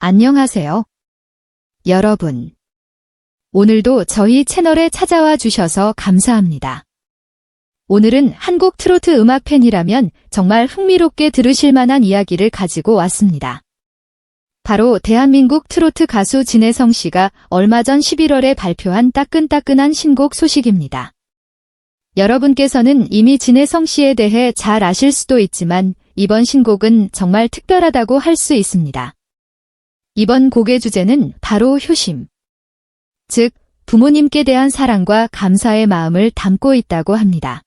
안녕하세요. 여러분. 오늘도 저희 채널에 찾아와 주셔서 감사합니다. 오늘은 한국 트로트 음악 팬이라면 정말 흥미롭게 들으실 만한 이야기를 가지고 왔습니다. 바로 대한민국 트로트 가수 진혜성 씨가 얼마 전 11월에 발표한 따끈따끈한 신곡 소식입니다. 여러분께서는 이미 진혜성 씨에 대해 잘 아실 수도 있지만 이번 신곡은 정말 특별하다고 할 수 있습니다. 이번 곡의 주제는 바로 효심, 즉 부모님께 대한 사랑과 감사의 마음을 담고 있다고 합니다.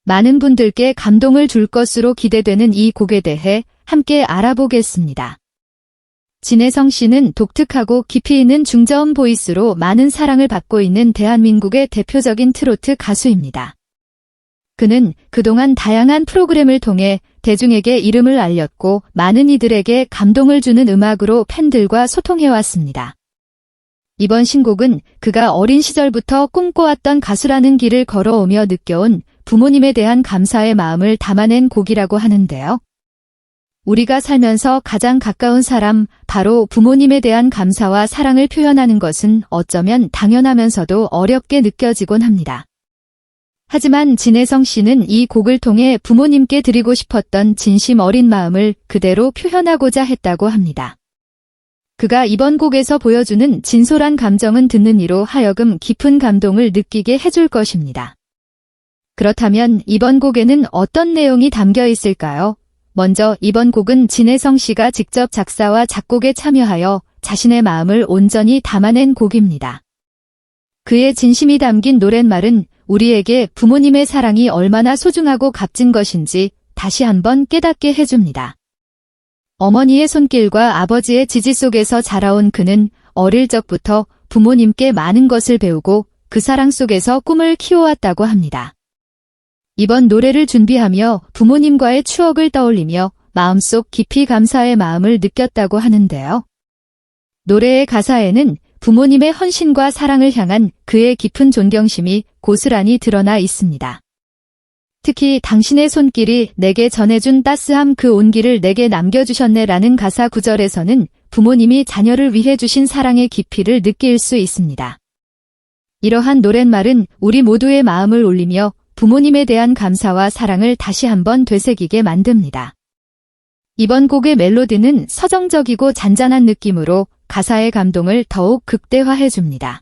많은 분들께 감동을 줄 것으로 기대되는 이 곡에 대해 함께 알아보겠습니다. 진혜성 씨는 독특하고 깊이 있는 중저음 보이스로 많은 사랑을 받고 있는 대한민국의 대표적인 트로트 가수입니다. 그는 그동안 다양한 프로그램을 통해 대중에게 이름을 알렸고 많은 이들에게 감동을 주는 음악으로 팬들과 소통해왔습니다. 이번 신곡은 그가 어린 시절부터 꿈꿔왔던 가수라는 길을 걸어오며 느껴온 부모님에 대한 감사의 마음을 담아낸 곡이라고 하는데요. 우리가 살면서 가장 가까운 사람, 바로 부모님에 대한 감사와 사랑을 표현하는 것은 어쩌면 당연하면서도 어렵게 느껴지곤 합니다. 하지만 진혜성 씨는 이 곡을 통해 부모님께 드리고 싶었던 진심 어린 마음을 그대로 표현하고자 했다고 합니다. 그가 이번 곡에서 보여주는 진솔한 감정은 듣는 이로 하여금 깊은 감동을 느끼게 해줄 것입니다. 그렇다면 이번 곡에는 어떤 내용이 담겨 있을까요? 먼저 이번 곡은 진혜성 씨가 직접 작사와 작곡에 참여하여 자신의 마음을 온전히 담아낸 곡입니다. 그의 진심이 담긴 노랫말은 우리에게 부모님의 사랑이 얼마나 소중하고 값진 것인지 다시 한번 깨닫게 해줍니다. 어머니의 손길과 아버지의 지지 속에서 자라온 그는 어릴 적부터 부모님께 많은 것을 배우고 그 사랑 속에서 꿈을 키워왔다고 합니다. 이번 노래를 준비하며 부모님과의 추억을 떠올리며 마음속 깊이 감사의 마음을 느꼈다고 하는데요. 노래의 가사에는 부모님의 헌신과 사랑을 향한 그의 깊은 존경심이 고스란히 드러나 있습니다. 특히 당신의 손길이 내게 전해준 따스함, 그 온기를 내게 남겨주셨네라는 가사 구절에서는 부모님이 자녀를 위해 주신 사랑의 깊이를 느낄 수 있습니다. 이러한 노랫말은 우리 모두의 마음을 울리며 부모님에 대한 감사와 사랑을 다시 한번 되새기게 만듭니다. 이번 곡의 멜로디는 서정적이고 잔잔한 느낌으로 가사의 감동을 더욱 극대화해줍니다.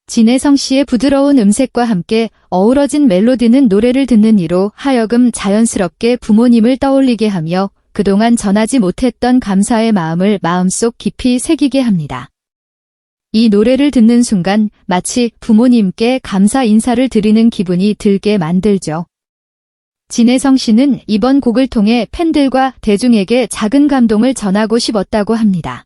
진혜성 씨의 부드러운 음색과 함께 어우러진 멜로디는 노래를 듣는 이로 하여금 자연스럽게 부모님을 떠올리게 하며 그동안 전하지 못했던 감사의 마음을 마음속 깊이 새기게 합니다. 이 노래를 듣는 순간 마치 부모님께 감사 인사를 드리는 기분이 들게 만들죠. 진혜성 씨는 이번 곡을 통해 팬들과 대중에게 작은 감동을 전하고 싶었다고 합니다.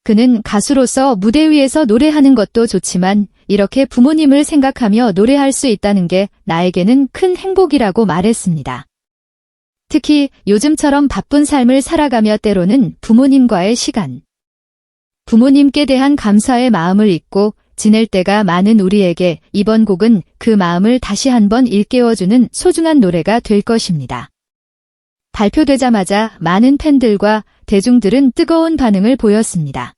그는 가수로서 무대 위에서 노래하는 것도 좋지만 이렇게 부모님을 생각하며 노래할 수 있다는 게 나에게는 큰 행복이라고 말했습니다. 특히 요즘처럼 바쁜 삶을 살아가며 때로는 부모님과의 시간, 부모님께 대한 감사의 마음을 잊고 지낼 때가 많은 우리에게 이번 곡은 그 마음을 다시 한번 일깨워주는 소중한 노래가 될 것입니다. 발표되자마자 많은 팬들과 대중들은 뜨거운 반응을 보였습니다.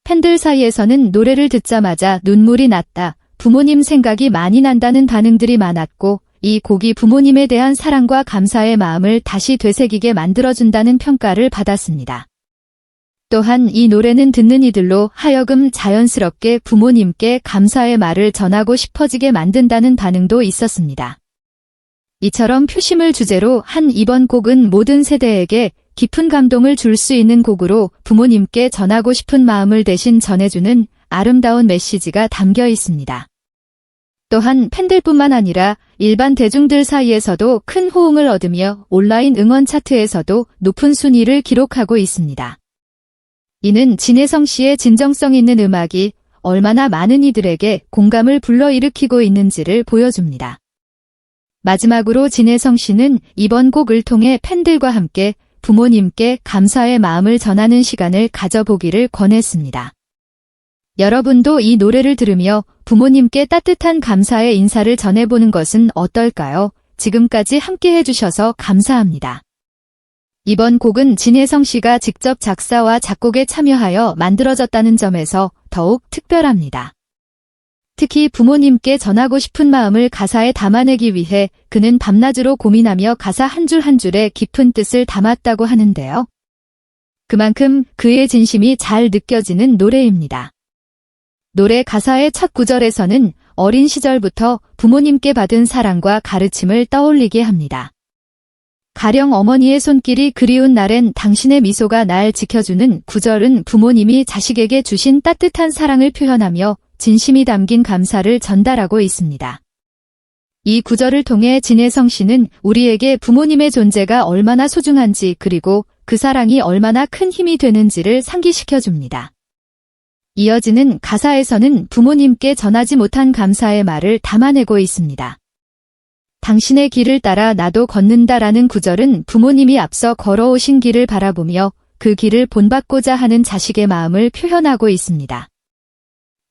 팬들 사이에서는 노래를 듣자마자 눈물이 났다, 부모님 생각이 많이 난다는 반응들이 많았고 이 곡이 부모님에 대한 사랑과 감사의 마음을 다시 되새기게 만들어준다는 평가를 받았습니다. 또한 이 노래는 듣는 이들로 하여금 자연스럽게 부모님께 감사의 말을 전하고 싶어지게 만든다는 반응도 있었습니다. 이처럼 표심을 주제로 한 이번 곡은 모든 세대에게 깊은 감동을 줄 수 있는 곡으로 부모님께 전하고 싶은 마음을 대신 전해주는 아름다운 메시지가 담겨 있습니다. 또한 팬들뿐만 아니라 일반 대중들 사이에서도 큰 호응을 얻으며 온라인 응원 차트에서도 높은 순위를 기록하고 있습니다. 이는 진혜성 씨의 진정성 있는 음악이 얼마나 많은 이들에게 공감을 불러일으키고 있는지를 보여줍니다. 마지막으로 진혜성 씨는 이번 곡을 통해 팬들과 함께 부모님께 감사의 마음을 전하는 시간을 가져보기를 권했습니다. 여러분도 이 노래를 들으며 부모님께 따뜻한 감사의 인사를 전해보는 것은 어떨까요? 지금까지 함께 해주셔서 감사합니다. 이번 곡은 진혜성 씨가 직접 작사와 작곡에 참여하여 만들어졌다는 점에서 더욱 특별합니다. 특히 부모님께 전하고 싶은 마음을 가사에 담아내기 위해 그는 밤낮으로 고민하며 가사 한 줄 한 줄에 깊은 뜻을 담았다고 하는데요. 그만큼 그의 진심이 잘 느껴지는 노래입니다. 노래 가사의 첫 구절에서는 어린 시절부터 부모님께 받은 사랑과 가르침을 떠올리게 합니다. 가령 어머니의 손길이 그리운 날엔 당신의 미소가 날 지켜주는 구절은 부모님이 자식에게 주신 따뜻한 사랑을 표현하며 진심이 담긴 감사를 전달하고 있습니다. 이 구절을 통해 진혜성 씨는 우리에게 부모님의 존재가 얼마나 소중한지 그리고 그 사랑이 얼마나 큰 힘이 되는지를 상기시켜줍니다. 이어지는 가사에서는 부모님께 전하지 못한 감사의 말을 담아내고 있습니다. 당신의 길을 따라 나도 걷는다라는 구절은 부모님이 앞서 걸어오신 길을 바라보며 그 길을 본받고자 하는 자식의 마음을 표현하고 있습니다.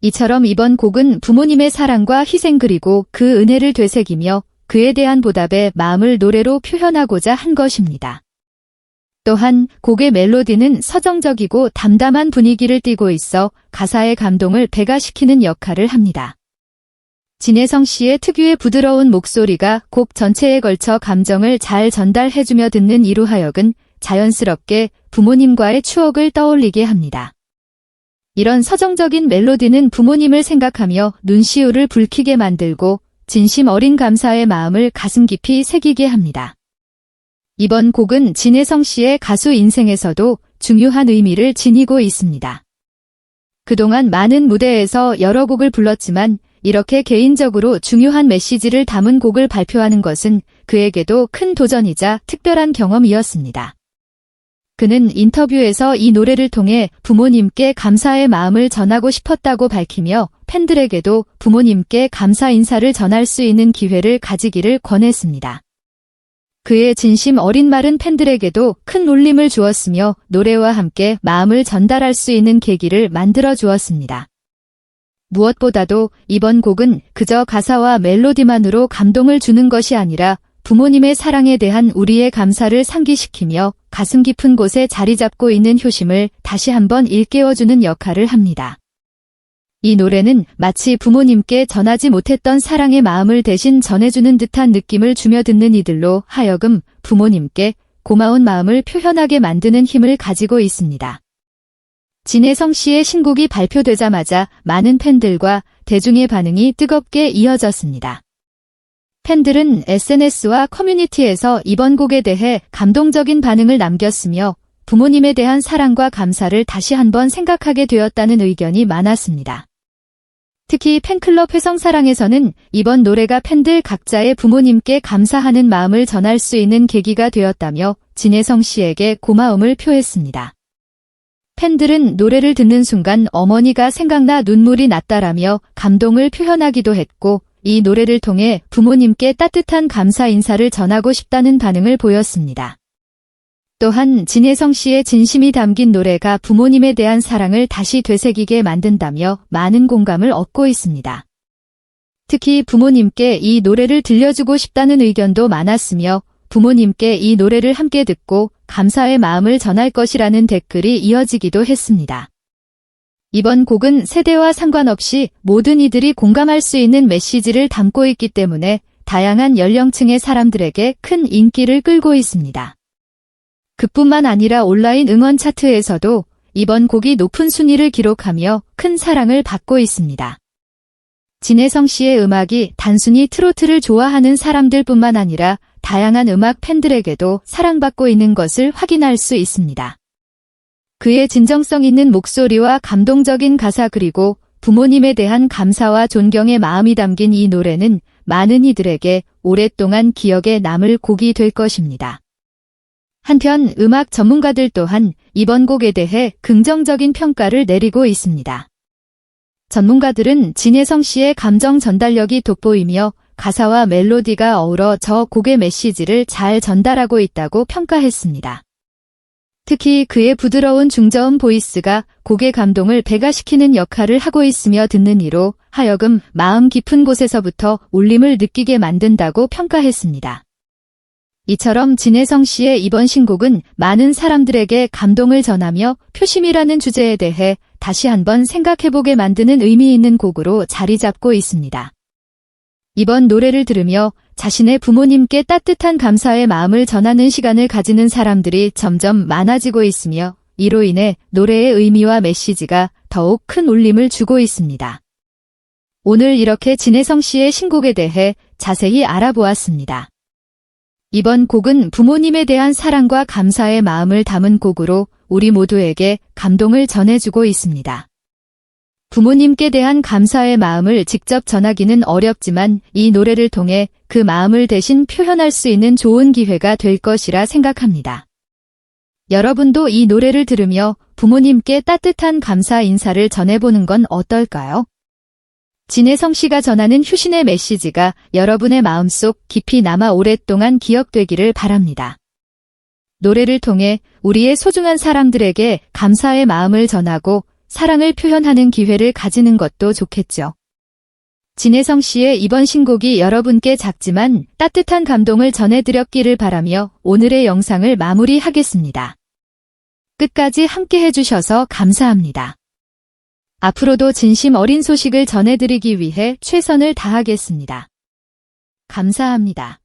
이처럼 이번 곡은 부모님의 사랑과 희생 그리고 그 은혜를 되새기며 그에 대한 보답의 마음을 노래로 표현하고자 한 것입니다. 또한 곡의 멜로디는 서정적이고 담담한 분위기를 띠고 있어 가사의 감동을 배가시키는 역할을 합니다. 진혜성 씨의 특유의 부드러운 목소리가 곡 전체에 걸쳐 감정을 잘 전달해주며 듣는 이루하역은 자연스럽게 부모님과의 추억을 떠올리게 합니다. 이런 서정적인 멜로디는 부모님을 생각하며 눈시울을 붉히게 만들고 진심 어린 감사의 마음을 가슴 깊이 새기게 합니다. 이번 곡은 진혜성 씨의 가수 인생에서도 중요한 의미를 지니고 있습니다. 그동안 많은 무대에서 여러 곡을 불렀지만 이렇게 개인적으로 중요한 메시지를 담은 곡을 발표하는 것은 그에게도 큰 도전이자 특별한 경험이었습니다. 그는 인터뷰에서 이 노래를 통해 부모님께 감사의 마음을 전하고 싶었다고 밝히며 팬들에게도 부모님께 감사 인사를 전할 수 있는 기회를 가지기를 권했습니다. 그의 진심 어린 말은 팬들에게도 큰 울림을 주었으며 노래와 함께 마음을 전달할 수 있는 계기를 만들어 주었습니다. 무엇보다도 이번 곡은 그저 가사와 멜로디만으로 감동을 주는 것이 아니라 부모님의 사랑에 대한 우리의 감사를 상기시키며 가슴 깊은 곳에 자리 잡고 있는 효심을 다시 한번 일깨워주는 역할을 합니다. 이 노래는 마치 부모님께 전하지 못했던 사랑의 마음을 대신 전해주는 듯한 느낌을 주며 듣는 이들로 하여금 부모님께 고마운 마음을 표현하게 만드는 힘을 가지고 있습니다. 진혜성 씨의 신곡이 발표되자마자 많은 팬들과 대중의 반응이 뜨겁게 이어졌습니다. 팬들은 SNS와 커뮤니티에서 이번 곡에 대해 감동적인 반응을 남겼으며 부모님에 대한 사랑과 감사를 다시 한번 생각하게 되었다는 의견이 많았습니다. 특히 팬클럽 회성사랑에서는 이번 노래가 팬들 각자의 부모님께 감사하는 마음을 전할 수 있는 계기가 되었다며 진혜성 씨에게 고마움을 표했습니다. 팬들은 노래를 듣는 순간 어머니가 생각나 눈물이 났다라며 감동을 표현하기도 했고 이 노래를 통해 부모님께 따뜻한 감사 인사를 전하고 싶다는 반응을 보였습니다. 또한 진혜성 씨의 진심이 담긴 노래가 부모님에 대한 사랑을 다시 되새기게 만든다며 많은 공감을 얻고 있습니다. 특히 부모님께 이 노래를 들려주고 싶다는 의견도 많았으며 부모님께 이 노래를 함께 듣고 감사의 마음을 전할 것이라는 댓글이 이어지기도 했습니다. 이번 곡은 세대와 상관없이 모든 이들이 공감할 수 있는 메시지를 담고 있기 때문에 다양한 연령층의 사람들에게 큰 인기를 끌고 있습니다. 그뿐만 아니라 온라인 응원 차트에서도 이번 곡이 높은 순위를 기록하며 큰 사랑을 받고 있습니다. 진혜성 씨의 음악이 단순히 트로트를 좋아하는 사람들뿐만 아니라 다양한 음악 팬들에게도 사랑받고 있는 것을 확인할 수 있습니다. 그의 진정성 있는 목소리와 감동적인 가사 그리고 부모님에 대한 감사와 존경의 마음이 담긴 이 노래는 많은 이들에게 오랫동안 기억에 남을 곡이 될 것입니다. 한편 음악 전문가들 또한 이번 곡에 대해 긍정적인 평가를 내리고 있습니다. 전문가들은 진혜성 씨의 감정 전달력이 돋보이며 가사와 멜로디가 어우러 저 곡의 메시지를 잘 전달하고 있다고 평가했습니다. 특히 그의 부드러운 중저음 보이스가 곡의 감동을 배가시키는 역할을 하고 있으며 듣는 이로 하여금 마음 깊은 곳에서부터 울림을 느끼게 만든다고 평가했습니다. 이처럼 진혜성 씨의 이번 신곡은 많은 사람들에게 감동을 전하며 표심이라는 주제에 대해 다시 한번 생각해보게 만드는 의미 있는 곡으로 자리 잡고 있습니다. 이번 노래를 들으며 자신의 부모님께 따뜻한 감사의 마음을 전하는 시간을 가지는 사람들이 점점 많아지고 있으며 이로 인해 노래의 의미와 메시지가 더욱 큰 울림을 주고 있습니다. 오늘 이렇게 진혜성 씨의 신곡에 대해 자세히 알아보았습니다. 이번 곡은 부모님에 대한 사랑과 감사의 마음을 담은 곡으로 우리 모두에게 감동을 전해주고 있습니다. 부모님께 대한 감사의 마음을 직접 전하기는 어렵지만 이 노래를 통해 그 마음을 대신 표현할 수 있는 좋은 기회가 될 것이라 생각합니다. 여러분도 이 노래를 들으며 부모님께 따뜻한 감사 인사를 전해보는 건 어떨까요? 진혜성 씨가 전하는 효신의 메시지가 여러분의 마음속 깊이 남아 오랫동안 기억되기를 바랍니다. 노래를 통해 우리의 소중한 사람들에게 감사의 마음을 전하고 사랑을 표현하는 기회를 가지는 것도 좋겠죠. 진혜성 씨의 이번 신곡이 여러분께 작지만 따뜻한 감동을 전해드렸기를 바라며 오늘의 영상을 마무리하겠습니다. 끝까지 함께 해주셔서 감사합니다. 앞으로도 진심 어린 소식을 전해드리기 위해 최선을 다하겠습니다. 감사합니다.